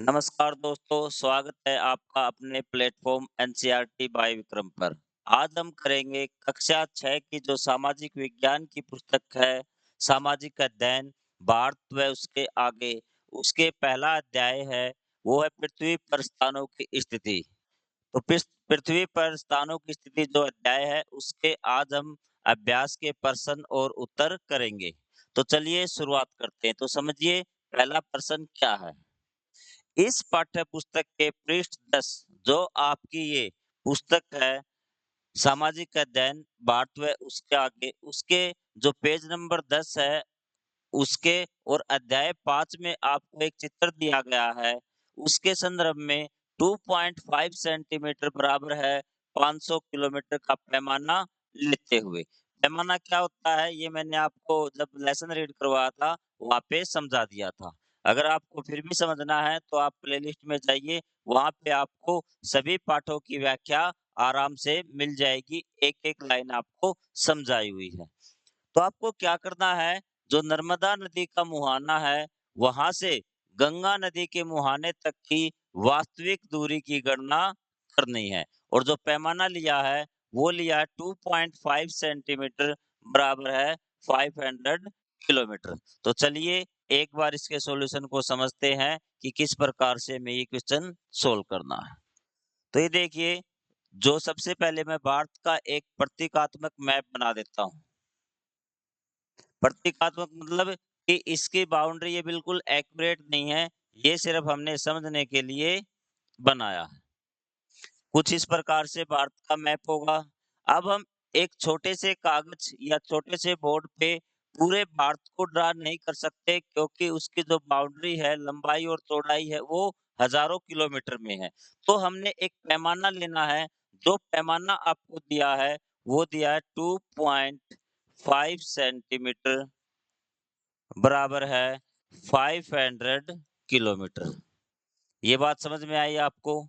नमस्कार दोस्तों, स्वागत है आपका अपने प्लेटफ़ॉर्म एनसीईआरटी बाय विक्रम पर। आज हम करेंगे कक्षा 6 की जो सामाजिक विज्ञान की पुस्तक है, सामाजिक अध्ययन, भारत व उसके आगे, उसके पहला अध्याय है, वो है पृथ्वी पर स्थानों की स्थिति। तो पृथ्वी पर स्थानों की स्थिति जो अध्याय है, उसके आज हम अभ्यास के प्रश्न और उत्तर करेंगे। तो चलिए शुरुआत करते हैं। तो समझिए पहला प्रश्न क्या है? इस पाठ्य पुस्तक के पृष्ठ 10 जो आपकी ये पुस्तक है सामाजिक अध्ययन भारत व उसके आगे उसके जो पेज नंबर 10 है उसके और अध्याय 5 में आपको एक चित्र दिया गया है उसके संदर्भ में 2.5 सेंटीमीटर बराबर है 500 किलोमीटर का पैमाना लेते हुए। पैमाना क्या होता है ये मैंने आपको जब लेसन रीड करवाया था वहां पे समझा दिया था। अगर आपको फिर भी समझना है तो आप प्लेलिस्ट में जाइए, वहां पे आपको सभी पाठों की व्याख्या आराम से मिल जाएगी, एक एक लाइन आपको समझाई हुई है। तो आपको क्या करना है, जो नर्मदा नदी का मुहाना है, वहां से गंगा नदी के मुहाने तक की वास्तविक दूरी की गणना करनी है। और जो पैमाना लिया है, वो लिया है 2.5 सेंटीमीटर बराबर है 500 किलोमीटर। तो चलिए एक बार इसके सॉल्यूशन को समझते हैं कि किस प्रकार से हमें ये क्वेश्चन सोल्व करना है। तो ये देखिए, जो सबसे पहले मैं भारत का एक प्रतीकात्मक मैप बना देता हूँ। प्रतीकात्मक मतलब कि इसकी बाउंड्री ये बिल्कुल एक्यूरेट नहीं है, ये सिर्फ हमने समझने के लिए बनाया है। कुछ इस प्रकार से भारत का मैप होगा। अब हम एक छोटे से कागज या छोटे से बोर्ड पे पूरे भारत को ड्रा नहीं कर सकते क्योंकि उसकी जो बाउंड्री है, लंबाई और चौड़ाई है, वो हज़ारों किलोमीटर में है। तो हमने एक पैमाना लेना है, जो पैमाना आपको दिया है, वो दिया है 2.5 सेंटीमीटर बराबर है 500 किलोमीटर। ये बात समझ में आई आपको?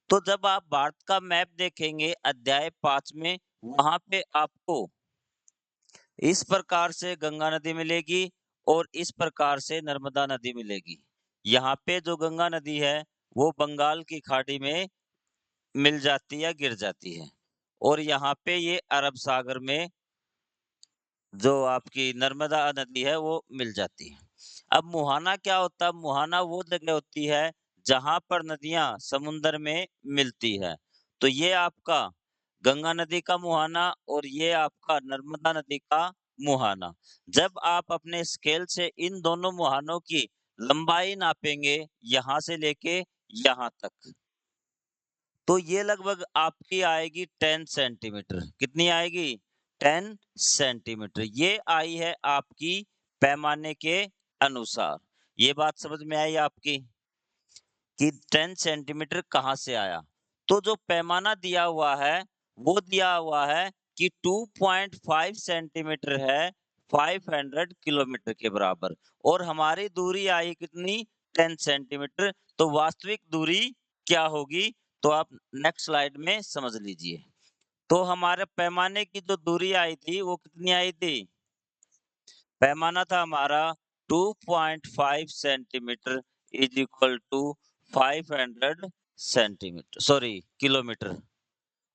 तो जब आप भारत का मैप देखेंगे अध्याय 5 में, वहां पे आपको इस प्रकार से गंगा नदी मिलेगी और इस प्रकार से नर्मदा नदी मिलेगी। यहाँ पे जो गंगा नदी है वो बंगाल की खाड़ी में मिल जाती है, गिर जाती है, और यहाँ पे ये अरब सागर में जो आपकी नर्मदा नदी है वो मिल जाती है। अब मुहाना क्या होता है? मुहाना वो जगह होती है जहाँ पर नदियाँ समुद्र में मिलती है। तो ये आपका गंगा नदी का मुहाना और ये आपका नर्मदा नदी का मुहाना। जब आप अपने स्केल से इन दोनों मुहानों की लंबाई नापेंगे यहाँ से लेके यहाँ तक, तो ये लगभग आपकी आएगी 10 सेंटीमीटर। कितनी आएगी? 10 सेंटीमीटर। ये आई है आपकी पैमाने के अनुसार। ये बात समझ में आई आपकी कि 10 सेंटीमीटर कहाँ से आया? तो जो पैमाना दिया हुआ है, वो दिया हुआ है कि 2.5 सेंटीमीटर है 500 किलोमीटर के बराबर, और हमारी दूरी आई कितनी? 10 सेंटीमीटर। तो वास्तविक दूरी क्या होगी? तो आप नेक्स्ट स्लाइड में समझ लीजिए। तो हमारे पैमाने की जो दूरी आई थी, वो कितनी आई थी? पैमाना था हमारा 2.5 centimetre is equal to 500 centimetre, sorry kilometre.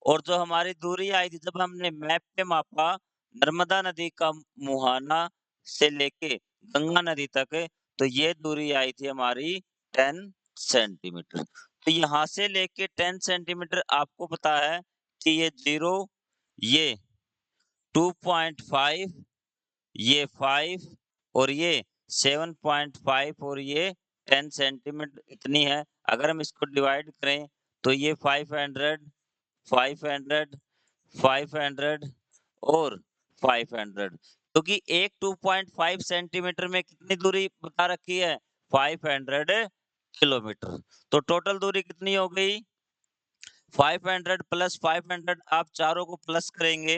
और जो हमारी दूरी आई थी जब हमने मैप पे मापा, नर्मदा नदी का मुहाना से लेके गंगा नदी तक, तो ये दूरी आई थी हमारी 10 सेंटीमीटर। तो यहाँ से लेके 10 सेंटीमीटर आपको पता है कि ये 0, ये 2.5, ये 5 और ये 7.5 और ये 10 सेंटीमीटर इतनी है। अगर हम इसको डिवाइड करें तो ये 500, 500, 500 और 500, क्योंकि एक 2.5 सेंटीमीटर में कितनी दूरी बता रखी है? 500 किलोमीटर। तो टोटल दूरी कितनी हो गई? 500 प्लस 500, आप चारों को प्लस करेंगे,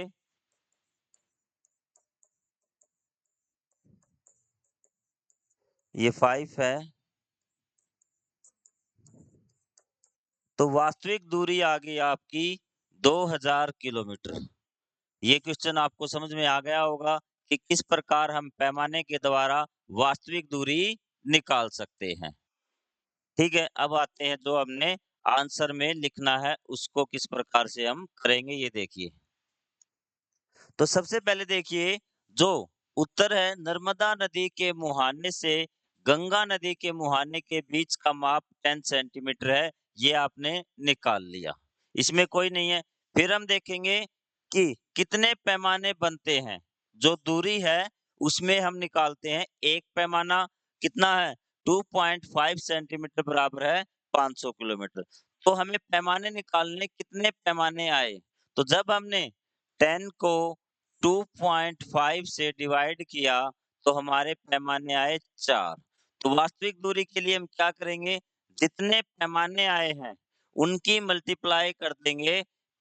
ये 5 है, तो वास्तविक दूरी आ गई आपकी 2000 किलोमीटर। ये क्वेश्चन आपको समझ में आ गया होगा कि किस प्रकार हम पैमाने के द्वारा वास्तविक दूरी निकाल सकते हैं। ठीक है, अब आते हैं जो हमने आंसर में लिखना है, उसको किस प्रकार से हम करेंगे ये देखिए। तो सबसे पहले देखिए, जो उत्तर है नर्मदा नदी के मुहाने से गंगा नदी के मुहाने के बीच का माप 10 सेंटीमीटर है, ये आपने निकाल लिया। इसमें कोई नहीं है। फिर हम देखेंगे कि कितने पैमाने बनते हैं। जो दूरी है उसमें हम निकालते हैं एक पैमाना कितना है 2.5 सेंटीमीटर बराबर है 500 किलोमीटर। तो हमें पैमाने निकालने कितने पैमाने आए? तो जब हमने 10 को 2.5 से डिवाइड किया तो हमारे पैमाने आए 4। तो वास्तविक दूरी के लिए हम क्या करेंगे? जितने पैमाने आए हैं, उनकी मल्टीप्लाई कर देंगे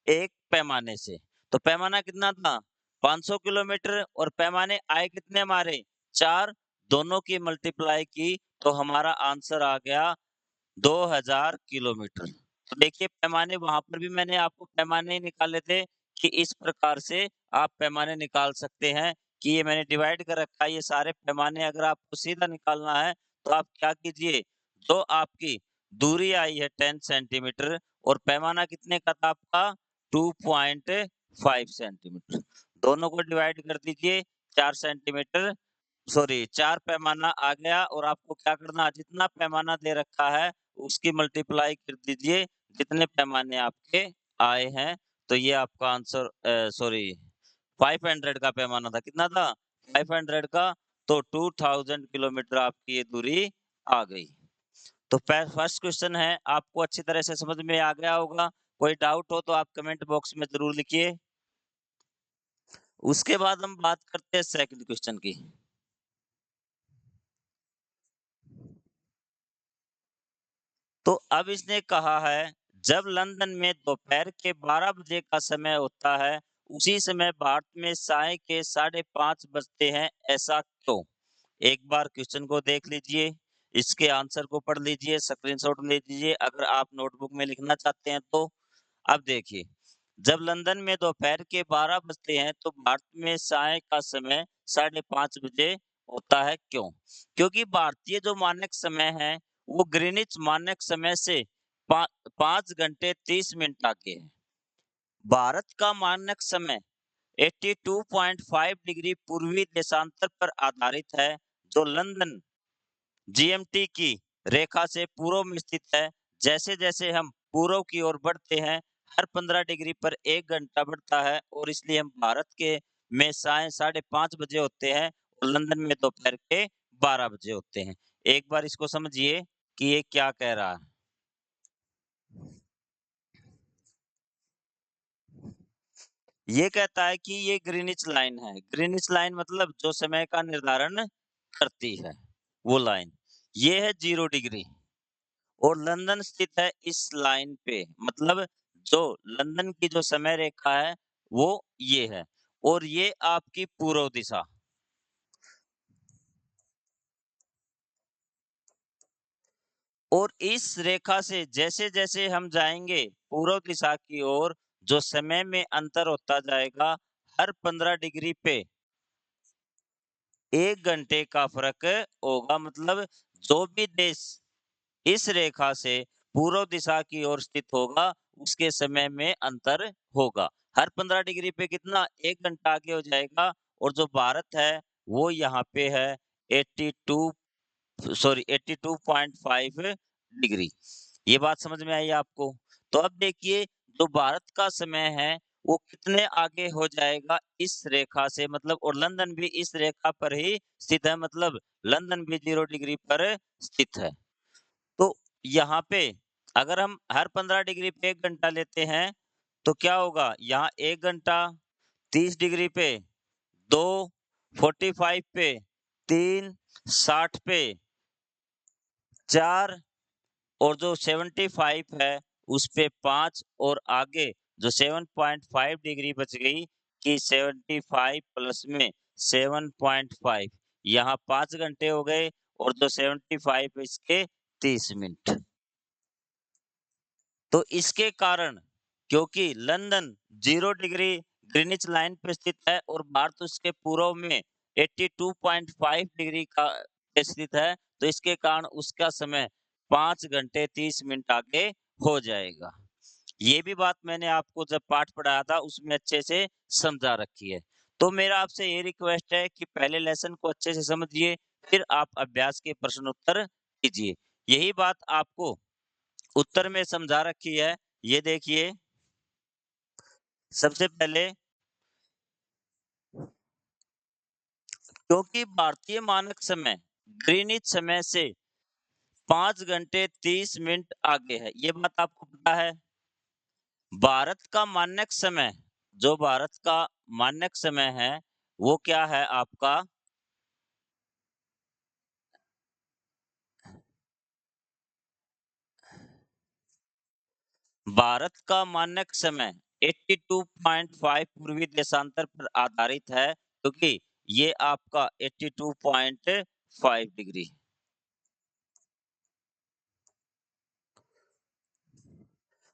1 पैमाने से। तो पैमाना कितना था? 500 किलोमीटर और पैमाने आए कितने हमारे? 4 दोनों की मल्टीप्लाई की तो हमारा आंसर आ गया 2000 किलोमीटर। तो देखिए पैमाने वहाँ पर भी मैंने आपको पैमाने ही निकाले थे कि इस प्रकार से आप पैमाने निकाल सकते हैं कि ये मैंने डिवाइड कर रखा है ये सारे पैमाने अगर आपको सीधा निकालना है तो आप क्या कीजिए, जो आपकी दूरी आई है 10 सेंटीमीटर और पैमाना कितने का था आपका 2.5 सेंटीमीटर। दोनों को डिवाइड कर दीजिए 4 सेंटीमीटर सॉरी 4 पैमाना आ गया और आपको क्या करना जितना पैमाना दे रखा है उसकी मल्टीप्लाई कर दीजिए जितने पैमाने आपके आए हैं तो ये आपका आंसर सॉरी 500 का पैमाना था कितना था 500 का तो 2000 किलोमीटर आपकी ये दूरी आ गई। तो फर्स्ट क्वेश्चन है आपको अच्छी तरह से समझ में आ गया होगा। कोई डाउट हो तो आप कमेंट बॉक्स में जरूर लिखिए। उसके बाद हम बात करते हैं सेकंड क्वेश्चन की। तो अब इसने कहा है, जब लंदन में दोपहर के 12 बजे का समय होता है, उसी समय भारत में साय के 5:30 बजते हैं, ऐसा क्यों? एक बार क्वेश्चन को देख लीजिए, इसके आंसर को पढ़ लीजिए, स्क्रीनशॉट ले लीजिए अगर आप नोटबुक में लिखना चाहते हैं तो। अब देखिए, जब लंदन में दोपहर के 12 बजते हैं, तो भारत में साय का समय 5:30 बजे होता है, क्यों? क्योंकि भारतीय जो मानक समय है, वो ग्रीनिच मानक समय से पा 5 घंटे 30 मिनट आगे है। भारत का मानक समय 82.5 डिग्री पूर्वी देशांतर पर आधारित है, जो लंदन जीएमटी की रेखा से पूर्व में स्थित है। जैसे-जैसे हम पूर्व की ओर बढ़ते हैं, हर 15 डिग्री पर 1 घंटा बढ़ता है और इसलिए हम भारत के में सायं 5:30 बजे होते हैं और लंदन में दोपहर के 12 बजे होते हैं। एक बार इसको समझिए कि ये क्या कह रहा है। ये कहता है कि ये ग्रीनिच लाइन है। ग्रीनिच लाइन मतलब जो समय का निर्धारण करती है, वो लाइन। ये है 0 डिग्री। और लंदन स्थित है इस लाइन पे मतलब जो लंदन की जो समय रेखा है वो ये है और ये आपकी पूर्व दिशा और इस रेखा से जैसे-जैसे हम जाएँगे पूर्व दिशा की ओर जो समय में अंतर होता जाएगा हर 15 डिग्री पे 1 घंटे का फ़र्क होगा मतलब जो भी देश इस रेखा से पूर्व दिशा की ओर स्थित होगा, उसके समय में अंतर होगा। हर 15 डिग्री पे कितना 1 घंटा आगे हो जाएगा और जो भारत है, वो यहाँ पे है 82 82.5 डिग्री। ये बात समझ में आई आपको? तो अब देखिए जो भारत का समय है, वो कितने आगे हो जाएगा इस रेखा से मतलब और लंदन भी इस रेखा पर ही स्थित है मतलब लंदन भी 0 डिग्री पर स्थित है। तो यहाँ पे अगर हम हर 15 डिग्री पे 1 घंटा लेते हैं, तो क्या होगा? यहाँ 1 घंटा, 30 डिग्री पे 2, 45 पे 3, 60 पे 4 और जो 75 है, उस पे 5 और आगे जो 7.5 डिग्री बच गई कि 75 प्लस में 7.5 यहाँ 5 घंटे हो गए और जो 75 इसके 30 मिनट। तो इसके कारण क्योंकि लंदन 0 डिग्री ग्रीनिच लाइन पे स्थित है और भारत उसके पूर्व में 82.5 डिग्री का पे स्थित है, तो इसके कारण उसका समय 5 घंटे 30 मिनट आगे हो जाएगा। ये भी बात मैंने आपको जब पाठ पढ़ाया था उसमें अच्छे से समझा रखी है। तो मेरा आपसे ये रिक्वेस्ट है कि पहले लेसन को अच्छे से समझिए, फिर आप अभ्यास के प्रश्न उत्तर कीजिए। यही बात आपको उत्तर में समझा रखी है। ये देखिए, सबसे पहले क्योंकि भारतीय मानक समय ग्रीनिच समय से 5 घंटे 30 मिनट आगे है। ये बात आपको पता है? भारत का मानक समय जो भारत का मानक समय है, वो क्या है आपका? भारत का मानक समय 82.5 पूर्वी देशांतर पर आधारित है, क्योंकि ये आपका 82.5 डिग्री।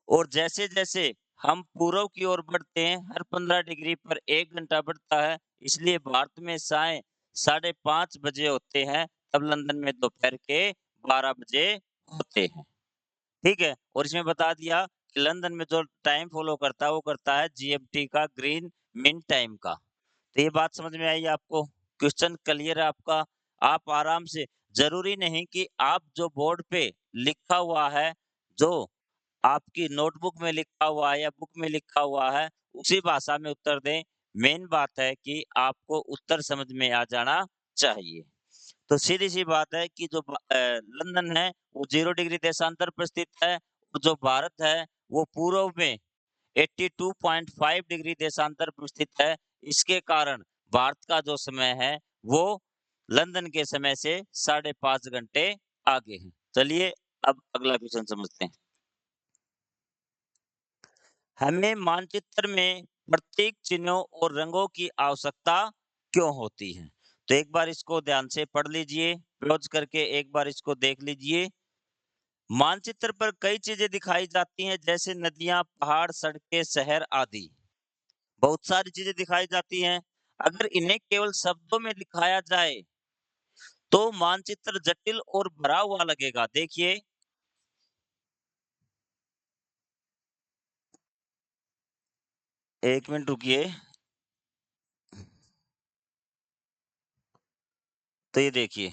और जैसे-जैसे हम पूर्व की ओर बढ़ते हैं, हर 15 डिग्री पर 1 घंटा बढ़ता है, इसलिए भारत में सायं 5:30 बजे होते हैं, तब लंदन में दोपहर के 12 बजे होते हैं। ठीक है? और इसमें बता दिया कि लंदन में जो टाइम फ़ॉलो करता है, वो करता है जीएमटी का, ग्रीन मीन टाइम का। तो ये बात समझ में आई आपको? क्वेश्चन क्लियर है आपका? आप आराम से, ज़रूरी नहीं कि आप जो बोर्ड पे लिखा हुआ है, जो आपकी नोटबुक में लिखा हुआ है या बुक में लिखा हुआ है, उसी भाषा में उत्तर दें। मेन बात है कि आपको उत्तर समझ में आ जाना चाहिए। तो सीधी-सी बात है कि जो लंदन है, वो 0 डिग्री देशांतर पर स्थित है, और जो भारत है, वो पूर्व में 82.5 डिग्री देशांतर पर स्थित है। इसके कारण भारत का जो समय है, वो लंदन के समय से 5.5 घंटे आगे है। चलिए, अब अगला क्वेश्चन समझते हैं। हमें मानचित्र में प्रतीक चिन्हों और रंगों की आवश्यकता क्यों होती है? तो एक बार इसको ध्यान से पढ़ लीजिए, क्लोज करके एक बार इसको देख लीजिए। मानचित्र पर कई चीजें दिखाई जाती हैं, जैसे नदियां, पहाड़, सड़कें, शहर आदि। बहुत सारी चीजें दिखाई जाती हैं। अगर इन्हें केवल शब्दों में दिखाया जाए, तो मानचित्र जटिल और भरा हुआ लगेगा। देखिए, 1 मिनट रुकिए। तो ये देखिए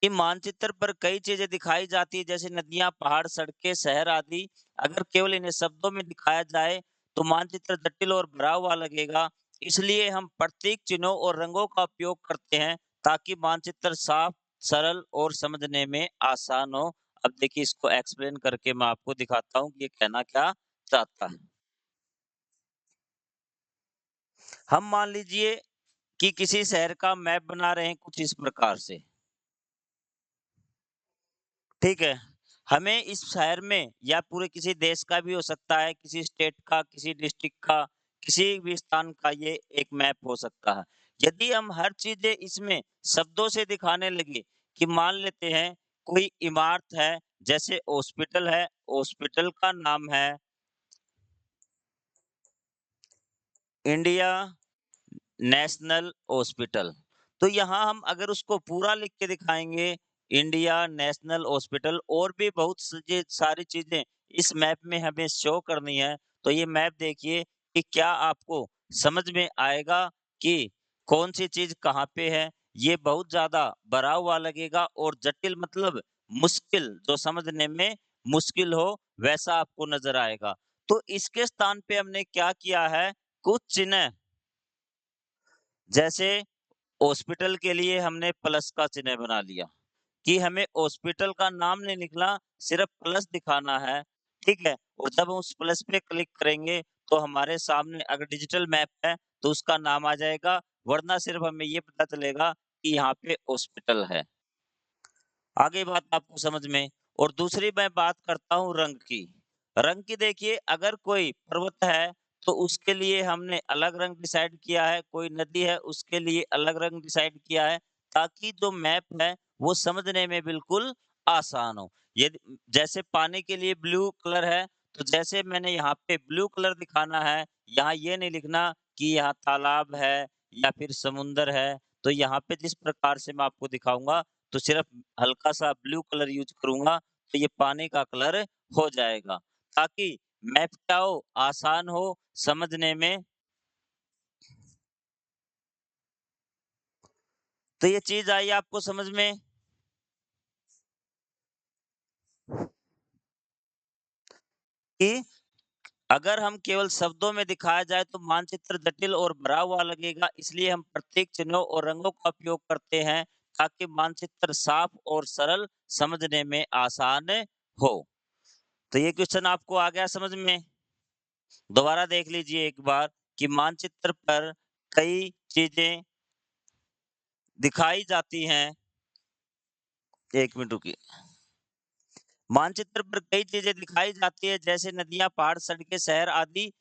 कि मानचित्र पर कई चीजें दिखाई जाती है, जैसे नदियां, पहाड़, सड़कें, शहर आदि। अगर केवल इन्हें शब्दों में दिखाया जाए तो मानचित्र जटिल और भरा हुआ लगेगा। इसलिए हम प्रतीक चिन्हों और रंगों का उपयोग करते हैं, ताकि मानचित्र साफ, सरल और समझने में आसान हो। अब देखिए, इसको एक्सप्लेन करके मैं आपको दिखाता हूँ कि ये कहना क्या चाहता है। हम मान लीजिए कि किसी शहर का मैप बना रहे हैं कुछ इस प्रकार से। ठीक है। हमें इस शहर में या पूरे किसी देश का भी हो सकता है, किसी स्टेट का, किसी डिस्ट्रिक्ट का, किसी भी स्थान का ये एक मैप हो सकता है। यदि हम हर चीज़ें इसमें शब्दों से दिखाने लगे कि मान लेते हैं कोई इमारत है, जैसे हॉस्पिटल है, हॉस्पिटल का नाम है इंडिया नेशनल हॉस्पिटल। तो यहाँ हम अगर उसको पूरा लिख के दिखाएँगे, इंडिया नेशनल हॉस्पिटल, और भी बहुत सी सारी चीज़ें इस मैप में हमें शो करनी है, तो ये मैप देखिए कि क्या आपको समझ में आएगा कि कौन-सी चीज़ कहाँ पे है। ये बहुत ज़्यादा भरा हुआ लगेगा और जटिल मतलब मुश्किल, जो समझने में मुश्किल हो, वैसा आपको नज़र आएगा। तो इसके स्थान पे हमने क्या किया है, कुछ चिन्ह, जैसे हॉस्पिटल के लिए हमने प्लस का चिन्ह बना लिया कि हमें हॉस्पिटल का नाम नहीं लिखना, सिर्फ प्लस दिखाना है, ठीक है? और जब हम उस प्लस पे क्लिक करेंगे, तो हमारे सामने अगर डिजिटल मैप है, तो उसका नाम आ जाएगा, वरना सिर्फ हमें ये पता चलेगा कि यहाँ पे हॉस्पिटल है। आगे बात आपको समझ में। और दूसरी मैं बात करता हूँ रंग की। रंग की देखिए, अगर कोई पर्वत है तो उसके लिए हमने अलग रंग डिसाइड किया है, कोई नदी है उसके लिए अलग रंग डिसाइड किया है, ताकि जो मैप है वो समझने में बिल्कुल आसान हो। यदि जैसे पानी के लिए ब्लू कलर है, तो जैसे मैंने यहाँ पे ब्लू कलर दिखाना है, यहाँ ये नहीं लिखना कि यहाँ तालाब है या फिर समुंदर है। तो यहाँ पे जिस प्रकार से मैं आपको दिखाऊँगा, तो सिर्फ हल्का-सा ब्लू कलर यूज़ करूँगा, तो ये पानी का कलर हो जाएगा, ताकि मैप क्या हो, आसान हो समझने में। तो ये चीज़ आई आपको समझ में? कि अगर हम केवल शब्दों में दिखाया जाए तो मानचित्र जटिल और भरा हुआ लगेगा, इसलिए हम प्रतीक चिन्हों और रंगों का उपयोग करते हैं ताकि मानचित्र साफ और सरल समझने में आसान हो। तो ये क्वेश्चन आपको आ गया समझ में? दोबारा देख लीजिए एक बार कि मानचित्र पर कई चीजें दिखाई जाती हैं। 1 मिनट रुकिए। मानचित्र पर कई चीजें दिखाई जाती है जैसे नदियां, पहाड़, सड़कें, शहर आदि।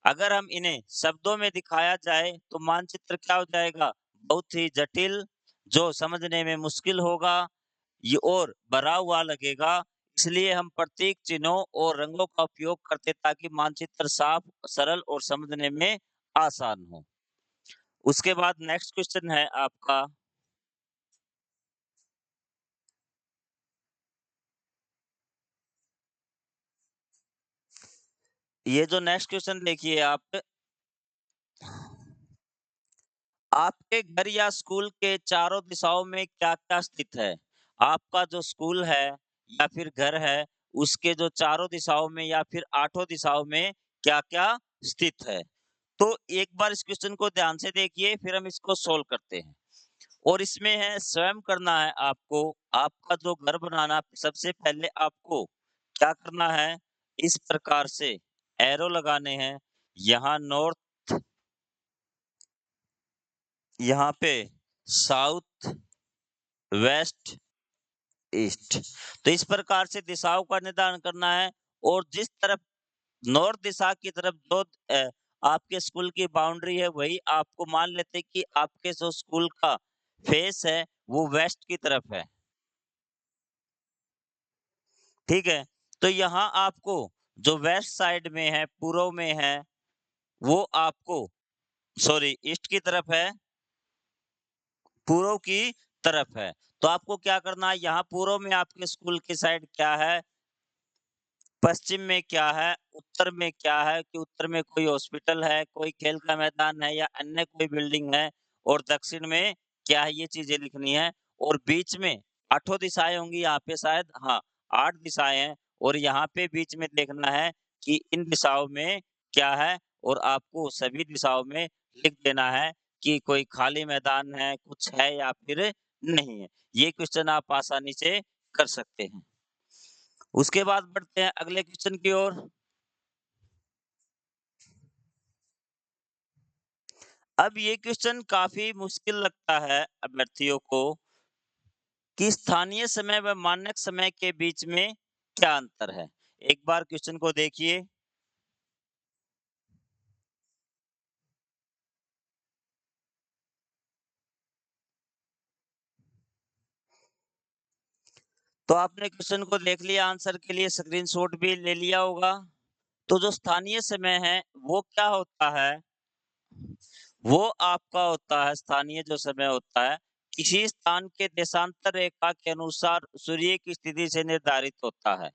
अगर हम इन्हें शब्दों में दिखाया जाए तो मानचित्र क्या हो जाएगा? बहुत ही जटिल, जो समझने में मुश्किल होगा, ये और भरा हुआ लगेगा। इसलिए हम प्रतीक चिन्हों और रंगों का उपयोग करते ताकि मानचित्र साफ, सरल और समझने में आसान हो। उसके बाद नेक्स्ट क्वेश्चन है आपका। ये जो नेक्स्ट क्वेश्चन देखिए आप, आपके घर या स्कूल के चारों दिशाओं में क्या-क्या स्थित है? आपका जो स्कूल है या फिर घर है, उसके जो चारों दिशाओं में या फिर आठों दिशाओं में क्या-क्या स्थित है? तो एक बार इस क्वेश्चन को ध्यान से देखिए, फिर हम इसको सोल्व करते हैं। और इसमें है स्वयं करना है आपको। आपका जो घर बनाना, सबसे पहले आपको क्या करना है, इस प्रकार से एरो लगाने हैं। यहाँ नॉर्थ, यहाँ पे साउथ, वेस्ट, ईस्ट। तो इस प्रकार से दिशाओं का निर्धारण करना है। और जिस तरफ नॉर्थ दिशा की तरफ जो आपके स्कूल की बाउंड्री है, वही आपको मान लेते हैं कि आपके जो स्कूल का फेस है, वो वेस्ट की तरफ है। ठीक है? तो यहाँ आपको जो वेस्ट साइड में है, पूर्व में है, वो आपको सॉरी ईस्ट की तरफ है, पूर्व की तरफ है। तो आपको क्या करना है, यहाँ पूर्व में आपके स्कूल की साइड क्या है, पश्चिम में क्या है, उत्तर में क्या है कि उत्तर में कोई हॉस्पिटल है, कोई खेल का मैदान है या अन्य कोई बिल्डिंग है, और दक्षिण में क्या है, ये चीज़ें लिखनी है। और बीच में आठों दिशाएँ होंगी यहाँ पे शायद, हाँ, 8 दिशाएँ हैं, और यहाँ पे बीच में देखना है कि इन दिशाओं में क्या है, और आपको सभी दिशाओं में लिख देना है कि कोई खाली मैदान है, कुछ है या फिर नहीं है। ये क्वेश्चन आप आसानी से कर सकते हैं। उसके बाद बढ़ते हैं अगले क्वेश्चन की ओर। अब ये क्वेश्चन काफ़ी मुश्किल लगता है अभ्यर्थियों को कि स्थानीय समय व मानक समय के बीच में क्या अंतर है? एक बार क्वेश्चन को देखिए। तो आपने क्वेश्चन को देख लिया, आंसर के लिए स्क्रीनशॉट भी ले लिया होगा। तो जो स्थानीय समय है, वो क्या होता है? वो आपका होता है, स्थानीय जो समय होता है, किसी स्थान के देशांतर रेखा के अनुसार सूर्य की स्थिति से निर्धारित होता है।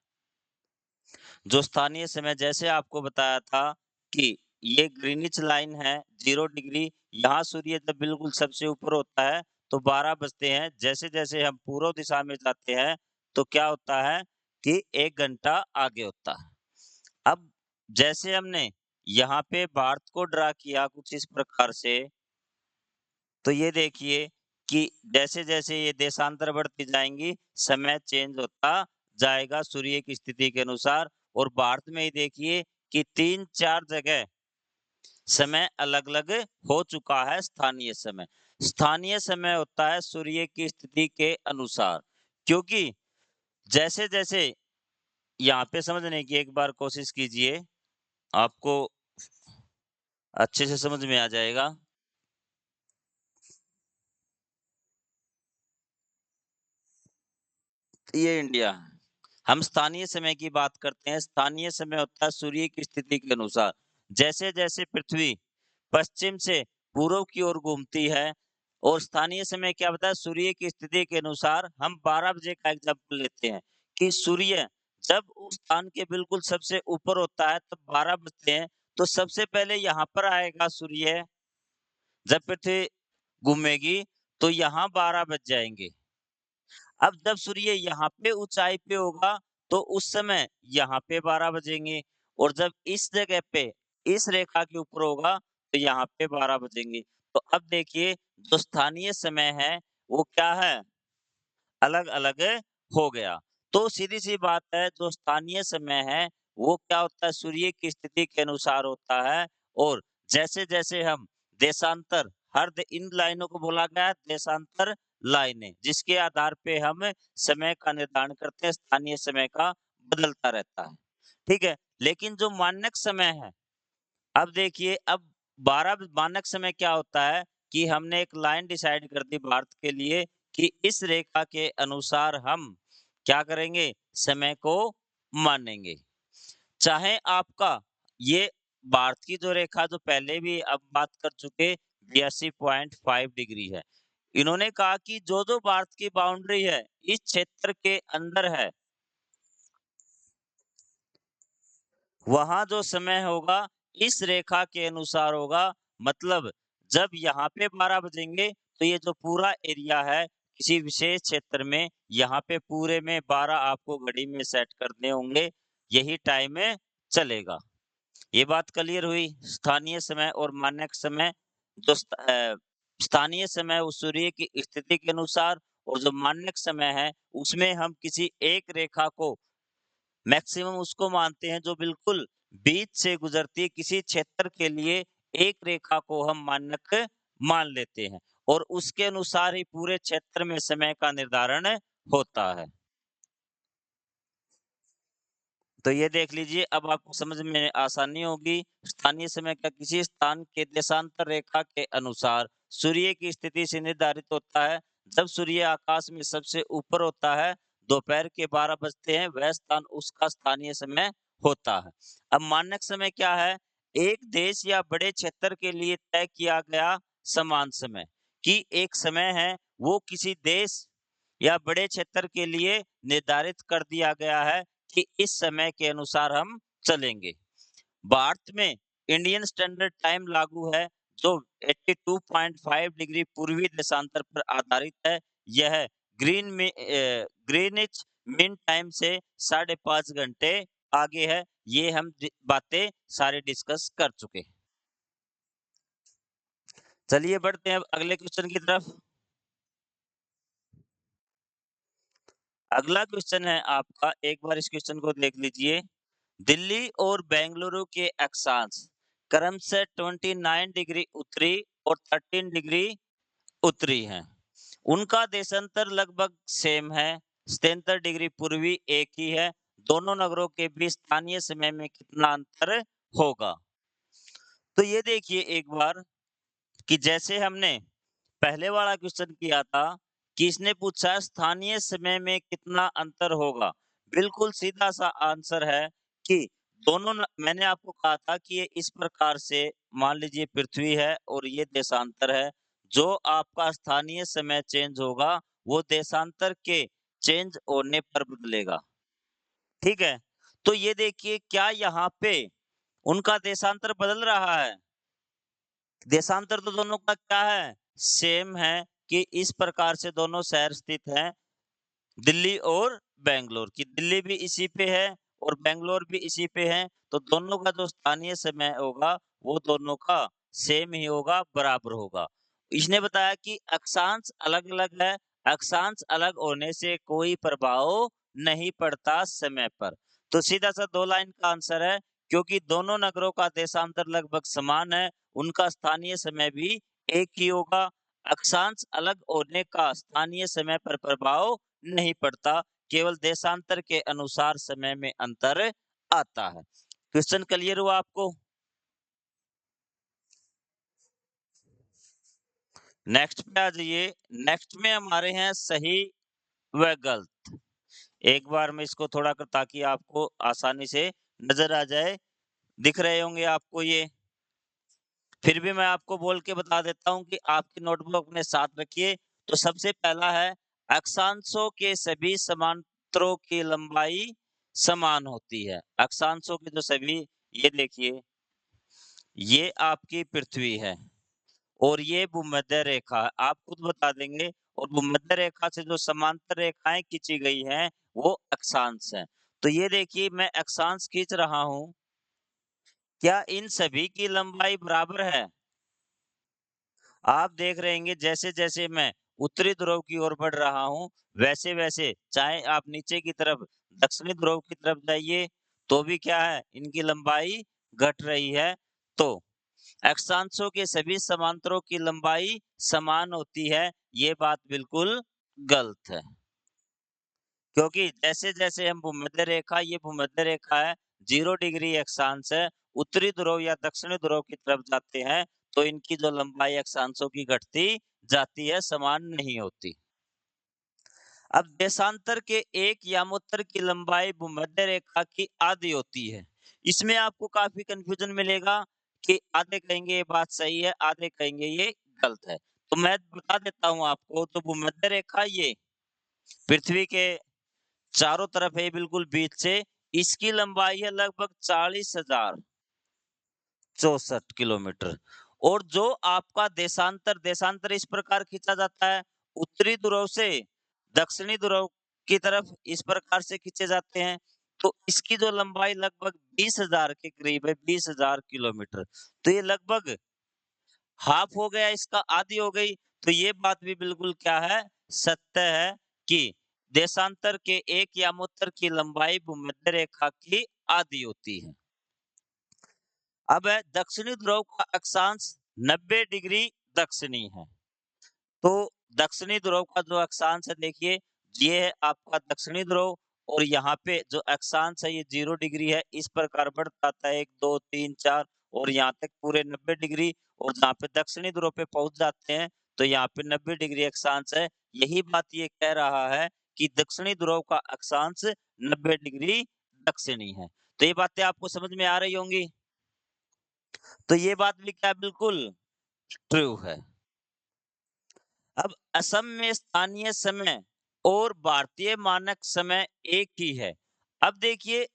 जो स्थानीय समय जैसे आपको बताया था कि ये ग्रीनिच लाइन है 0 डिग्री, यहाँ सूर्य जब बिल्कुल सबसे ऊपर होता है तो 12 बजते हैं। जैसे-जैसे हम पूर्व दिशा में जाते हैं तो क्या होता है कि 1 घंटा आगे होता है। अब जैसे हमने यहाँ पे भारत को ड्रा किया कुछ इस प्रकार से, तो ये देखिए कि जैसे-जैसे ये देशांतर बढ़ती जाएँगी, समय चेंज होता जाएगा सूर्य की स्थिति के अनुसार। और भारत में ही देखिए कि 3-4 जगह समय अलग-अलग हो चुका है स्थानीय समय। स्थानीय समय होता है सूर्य की स्थिति के अनुसार, क्योंकि जैसे-जैसे यहाँ पे समझने की एक बार कोशिश कीजिए, आपको अच्छे से समझ में आ जाएगा। ये इंडिया है। हम स्थानीय समय की बात करते हैं। स्थानीय समय होता है सूर्य की स्थिति के अनुसार। जैसे-जैसे पृथ्वी पश्चिम से पूर्व की ओर घूमती है, और स्थानीय समय क्या बताया, सूर्य की स्थिति के अनुसार हम 12 बजे का एग्ज़ाम्पल लेते हैं। कि सूर्य जब उस स्थान के बिल्कुल सबसे ऊपर होता है तब 12 बजते हैं, तो सबसे पहले यहाँ पर आएगा सूर्य, जब पृथ्वी घूमेगी तो यहाँ 12 बज जाएँगे। अब जब सूर्य यहाँ पे ऊँचाई पे होगा, तो उस समय यहाँ पे 12 बजेंगे और जब इस जगह पे, इस रेखा के ऊपर होगा, तो यहाँ पे 12 बजेंगे। तो अब देखिए, जो स्थानीय समय है, वो क्या है? अलग-अलग हो गया। तो सीधी-सी बात है, जो स्थानीय समय है, वो क्या होता है, सूर्य की स्थिति के अनुसार होता है और जैसे-जैसे हम देशांतर इन लाइनों को बोला गया है देशांतर लाइनें, जिसके आधार पे हम समय का निर्धारण करते हैं, स्थानीय समय का बदलता रहता है। ठीक है? लेकिन जो मानक समय है, अब देखिए, अब 12 मानक समय क्या होता है कि हमने एक लाइन डिसाइड कर दी भारत के लिए कि इस रेखा के अनुसार हम क्या करेंगे, समय को मानेंगे। चाहे आपका ये भारत की जो रेखा जो पहले भी अब बात कर चुके 82.5 डिग्री है। इन्होंने कहा कि जो-जो भारत की बाउंड्री है, इस क्षेत्र के अंदर है, वहाँ जो समय होगा, इस रेखा के अनुसार होगा। मतलब जब यहाँ पे 12 बजेंगे, तो ये जो पूरा एरिया है, किसी विशेष क्षेत्र में, यहाँ पे पूरे में 12 आपको घड़ी में सेट करने होंगे, यही टाइम चलेगा। ये बात क्लियर हुई? स्थानीय समय और मानक समय, जो स्थानीय समय उस सूर्य की स्थिति के अनुसार और जो मानक समय है, उसमें हम किसी एक रेखा को मैक्सिमम उसको मानते हैं जो बिल्कुल बीच से गुजरती है किसी क्षेत्र के लिए एक रेखा को हम मानक मान लेते हैं और उसके अनुसार ही पूरे क्षेत्र में समय का निर्धारण होता है। तो ये देख लीजिए, अब आपको समझ में आसानी होगी। स्थानीय समय का किसी स्थान के देशांतर रेखा के अनुसार सूर्य की स्थिति से निर्धारित होता है। जब सूर्य आकाश में सबसे ऊपर होता है, दोपहर के 12 बजते हैं, वह स्थान उसका स्थानीय समय होता है। अब मानक समय क्या है? एक देश या बड़े क्षेत्र के लिए तय किया गया समान समय, कि एक समय है, वो किसी देश या बड़े क्षेत्र के लिए निर्धारित कर दिया गया है कि इस समय के अनुसार हम चलेंगे। भारत में इंडियन स्टैंडर्ड टाइम लागू है, जो 82.5 डिग्री पूर्वी देशांतर पर आधारित है। यह ग्रीनिच मीन टाइम से 5.5 घंटे आगे है। ये हम बातें सारे डिस्कस कर चुके हैं। चलिए बढ़ते हैं अब अगले क्वेश्चन की तरफ। अगला क्वेश्चन है आपका, एक बार इस क्वेश्चन को देख लीजिए। दिल्ली और बेंगलुरु के अक्षांश क्रमशः 29 डिग्री उत्तरी और 13 डिग्री उत्तरी हैं। उनका देशांतर लगभग सेम है। 77 डिग्री पूर्वी एक ही है। दोनों नगरों के बीच स्थानीय समय में कितना अंतर होगा? तो ये देखिए एक बार कि जैसे हमने पहले वाला क्वेश्चन किया था कि इसने पूछा स्थानीय समय में कितना अंतर होगा। बिल्कुल सीधा-सा आंसर है कि दोनों न मैंने आपको कहा था कि ये इस प्रकार से मान लीजिए पृथ्वी है और ये देशांतर है। जो आपका स्थानीय समय चेंज होगा, वो देशांतर के चेंज होने पर बदलेगा। ठीक है? तो ये देखिए क्या यहाँ पे उनका देशांतर बदल रहा है? देशांतर तो दोनों का क्या है? सेम है कि इस प्रकार से दोनों शहर स्थित हैं, दिल्ली और बैंगलोर कि दिल्ली भी इसी पे है और बैंगलोर भी इसी पे है, तो दोनों का जो स्थानीय समय होगा, वो दोनों का सेम ही होगा, बराबर होगा। इसने बताया कि अक्षांश अलग-अलग है, अक्षांश अलग होने से कोई प्रभाव नहीं पड़ता समय पर। तो सीधा-सा 2 लाइन का आंसर है, क्योंकि दोनों नगरों का देशांतर लगभग समान है, उनका स्थानीय समय भी एक ही होगा। अक्षांश अलग होने का स्थानीय समय पर प्रभाव नहीं पड़ता, केवल देशांतर के अनुसार समय में अंतर आता है। क्वेश्चन क्लियर हुआ आपको? नेक्स्ट पे आ जाइए। नेक्स्ट में हमारे हैं सही व गलत। एक बार मैं इसको थोड़ा ताकि आपको आसानी से नज़र आ जाए, दिख रहे होंगे आपको ये। फिर भी मैं आपको बोल के बता देता हूँ कि आपकी नोटबुक अपने साथ रखिए। तो सबसे पहला है, अक्षांशों के सभी समान समांतरों की लंबाई समान होती है। अक्षांशों के जो सभी ये देखिए, ये आपकी पृथ्वी है और ये भूमध्य रेखा है। आप खुद बता देंगे और भूमध्य रेखा से जो समांतर रेखाएँ खींची गई हैं, वो अक्षांश हैं। तो ये देखिए मैं अक्षांश खींच रहा हूँ, क्या इन सभी की लंबाई बराबर है? आप देख रहे होंगे जैसे-जैसे मैं उत्तरी ध्रुव की ओर बढ़ रहा हूँ, वैसे-वैसे चाहे आप नीचे की तरफ दक्षिणी ध्रुव की तरफ जाइए, तो भी क्या है, इनकी लंबाई घट रही है। तो अक्षांशों के सभी समांतरों की लंबाई समान होती है, ये बात बिल्कुल गलत है। क्योंकि जैसे-जैसे हम भूमध्य रेखा ये भूमध्य रेखा है, 0 डिग्री अक्षांश है, उत्तरी ध्रुव या दक्षिणी ध्रुव की तरफ जाते हैं, तो इनकी जो लंबाई अक्षांशों की घटती जाती है, समान नहीं होती। अब देशांतर के एक यामोत्तर की लंबाई भूमध्य रेखा की आधी होती है। इसमें आपको काफ़ी कन्फ्यूज़न मिलेगा कि आधे कहेंगे ये बात सही है, आधे कहेंगे ये गलत है। तो मैं बता देता हूँ आपको, तो भूमध्य रेखा ये पृथ्वी के चारों तरफ है बिल्कुल बीच से, इसकी लंबाई है लगभग 40,064 किलोमीटर और जो आपका देशांतर इस प्रकार खींचा जाता है, उत्तरी ध्रुव से दक्षिणी ध्रुव की तरफ इस प्रकार से खींचे जाते हैं, तो इसकी जो लंबाई लगभग 20,000 के करीब है, 20,000 किलोमीटर। तो ये लगभग हाफ हो गया, इसका आधी हो गई, तो ये बात भी बिल्कुल क्या है, सत्य है कि देशांतर के एक यामोत्तर की लंबाई भूमध्य रेखा की आधी होती है। अब है दक्षिणी ध्रुव का अक्षांश 90 डिग्री दक्षिणी है। तो दक्षिणी ध्रुव का जो अक्षांश है देखिए, ये है आपका दक्षिणी ध्रुव और यहाँ पे जो अक्षांश है ये 0 डिग्री है। इस प्रकार बढ़ता आता है 1, 2, 3, 4 और यहाँ तक पूरे 90 डिग्री और जहाँ पे दक्षिणी ध्रुव पे पहुँच जाते हैं, तो यहाँ पे 90 डिग्री अक्षांश है। यही बात ये कह रहा है कि दक्षिणी ध्रुव का अक्षांश 90 डिग्री दक्षिणी है। तो ये बातें आपको समझ में आ रही होंगी। तो ये बात भी क्या बिल्कुल ट्रू है। अब असम में स्थानीय समय और भारतीय मानक समय एक ही है। अब देखिए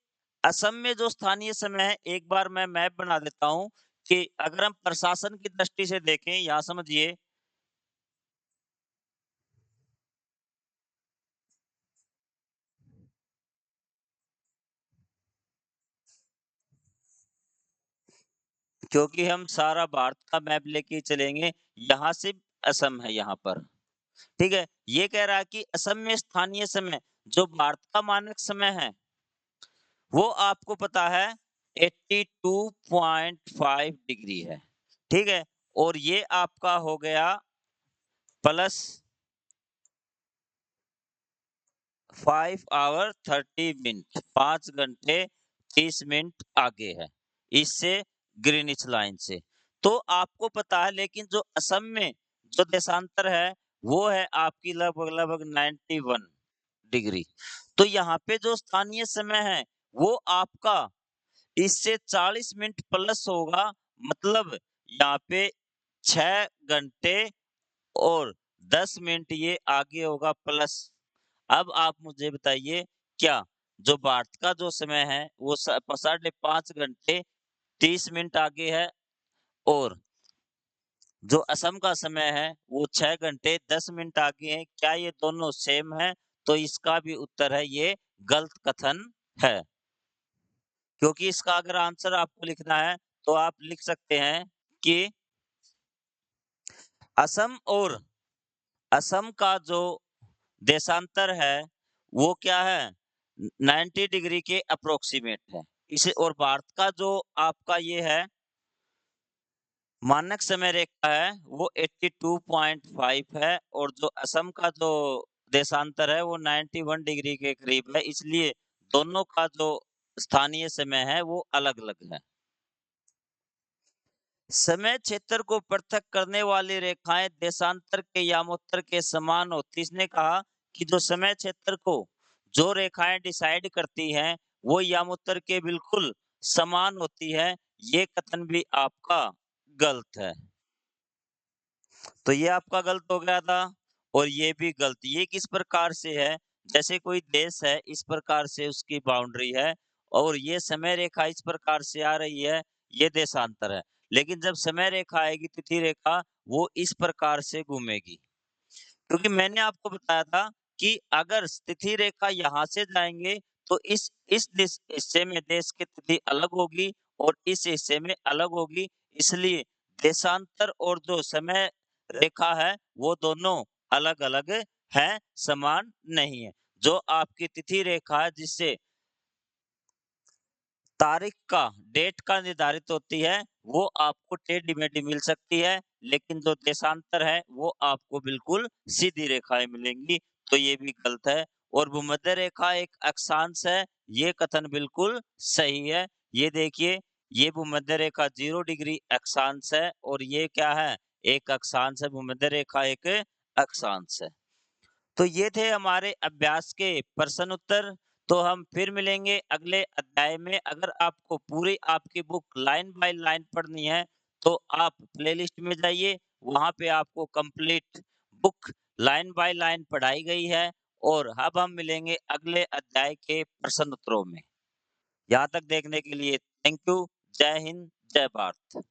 असम में जो स्थानीय समय है, एक बार मैं मैप बना देता हूँ कि अगर हम प्रशासन की दृष्टि से देखें, यहाँ समझिए क्योंकि हम सारा भारत का मैप लेके चलेंगे, यहाँ से असम है यहाँ पर, ठीक है? ये कह रहा है कि असम में स्थानीय समय जो भारत का मानक समय है, वो आपको पता है 82.5 डिग्री है, ठीक है? और ये आपका हो गया प्लस 5 ऑवर 30 मिनट 5 घंटे 30 मिनट आगे है, इससे ग्रीनिच लाइन से। तो आपको पता है लेकिन जो असम में जो देशांतर है, वो है आपकी लगभग-लगभग 91 डिग्री। तो यहाँ पे जो स्थानीय समय है, वो आपका इससे 40 मिनट प्लस होगा मतलब यहाँ पे 6 घंटे और 10 मिनट ये आगे होगा प्लस। अब आप मुझे बताइए क्या जो भारत का जो समय है वो साढ़े 5 घंटे 30 मिनट आगे है और जो असम का समय है वो 6 घंटे 10 मिनट आगे है। क्या ये दोनों सेम है? तो इसका भी उत्तर है ये गलत कथन है। क्योंकि इसका अगर आंसर आपको लिखना है तो आप लिख सकते हैं कि असम और असम का जो देशांतर है वो क्या है 90 डिग्री के अप्रोक्सीमेट है। इसे और भारत का जो आपका ये है मानक समय रेखा है वो 82.5 है और जो असम का जो देशांतर है वो 91 डिग्री के करीब है। इसलिए दोनों का जो स्थानीय समय है वो अलग-अलग है। समय क्षेत्र को पृथक करने वाली रेखाएं देशांतर के यामोत्तर के समान होती। इसने कहा कि जो समय क्षेत्र को जो रेखाएं डिसाइड करती हैं वो यामोत्तर के बिल्कुल समान होती है। ये कथन भी आपका गलत है। तो ये आपका गलत हो गया था और ये भी गलत। ये किस प्रकार से है? जैसे कोई देश है, इस प्रकार से उसकी बाउंड्री है और ये समय रेखा इस प्रकार से आ रही है, ये देशांतर है। लेकिन जब समय रेखा आएगी, तिथि रेखा, वो इस प्रकार से घूमेगी। क्योंकि मैंने आपको बताया था कि अगर तिथि रेखा यहाँ से जाएँगे, तो इस दिस हिस्से में देश की तिथि अलग होगी और इस हिस्से में अलग होगी। इसलिए देशांतर और जो समय रेखा है, वो दोनों अलग-अलग हैं, समान नहीं है। जो आपकी तिथि रेखा है, जिससे तारीख का, डेट का निर्धारित होती है, वो आपको टेढ़ी-मेढ़ी मिल सकती है, लेकिन जो देशांतर है, वो आपको बिल्कुल सीधी रेखाएँ मिलेंगी, तो ये भी गलत है। और भूमध्य रेखा एक अक्षांश है, ये कथन बिल्कुल सही है। ये देखिए, ये भूमध्य रेखा 0 डिग्री अक्षांश है और ये क्या है? एक अक्षांश है, भूमध्य रेखा एक अक्षांश है। तो ये थे हमारे अभ्यास के प्रश्न उत्तर। तो हम फिर मिलेंगे अगले अध्याय में। अगर आपको पूरी आपकी बुक लाइन बाय लाइन पढ़नी है, तो आप प्लेलिस्ट में जाइए, वहाँ पे आपको complete book line by line पढ़ाई गई है और अब हम मिलेंगे अगले अध्याय के प्रश्न उत्तरों में। यहाँ तक देखने के लिए थैंक यू। जय हिंद, जय भारत।